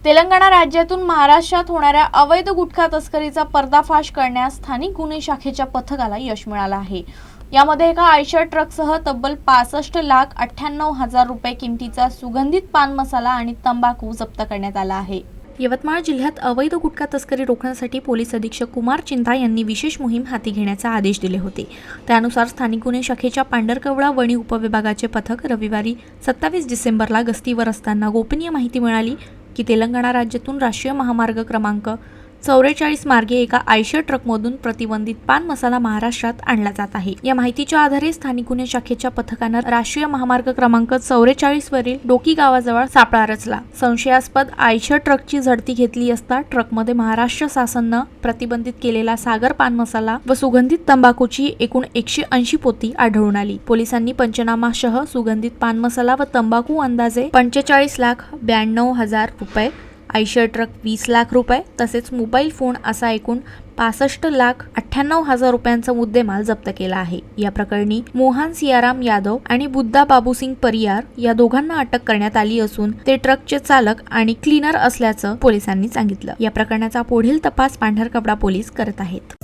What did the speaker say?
तेलंगणा राज्यातून महाराष्ट्रात होणाऱ्या अवैध गुटखा तस्करीचा पर्दाफाश करण्यास स्थानिक गुन्हे शाखेच्या पथकाला यश मिळालं आहे। यामध्ये एका आयशर ट्रकसह तब्बल 65,98,000 रुपये किमतीचा सुगंधित पान मसाला आणि तंबाखू जप्त करण्यात आला आहे। यवतमाळ जिल्ह्यात अवैध गुटखा तस्करी रोखण्यासाठी पोलीस अधीक्षक कुमार चिंता यांनी विशेष मोहीम हाती घेण्याचे आदेश दिले होते। त्यानुसार स्थानिक गुन्हे शाखेच्या पांढरकवडा वणी उपविभागाचे पथक रविवारी 27 डिसेंबरला गस्तीवर असताना गोपनीय माहिती मिळाली की तेलंगणा राज्यातून राष्ट्रीय महामार्ग क्रमांक 44 मार्गे एका आयशर ट्रकमधून प्रतिबंधित पान मसाला महाराष्ट्रात आणला जात आहे। या माहितीच्या आधारे स्थानिक गुन्हे शाखेच्या पथकानं राष्ट्रीय महामार्ग क्रमांक 44 वरील डोकी गावाजवळ सापळा रचला। संशयास्पद आयशर ट्रकची झडती घेतली असता ट्रकमध्ये महाराष्ट्र शासनानं प्रतिबंधित केलेला सागर पान मसाला व सुगंधित तंबाखूची एकूण 180 पोती आढळून आली। पोलिसांनी पंचनामासह सुगंधित पान मसाला व तंबाखू अंदाजे 45,92,000 रुपये, आयशर ट्रक 20 लाख रुपये तसेच मोबाईल फोन असा एकूण 65,98,000 रुपयांचा मुद्देमाल जप्त केला आहे। या प्रकरणी मोहन सियाराम यादव आणि बुद्धा बाबूसिंग परियार या दोघांना अटक करण्यात आली असून ते ट्रकचे चालक आणि क्लीनर असल्याचं पोलिसांनी सांगितलं। या प्रकरणाचा पुढील तपास पांढरकवडा पोलीस करत आहेत।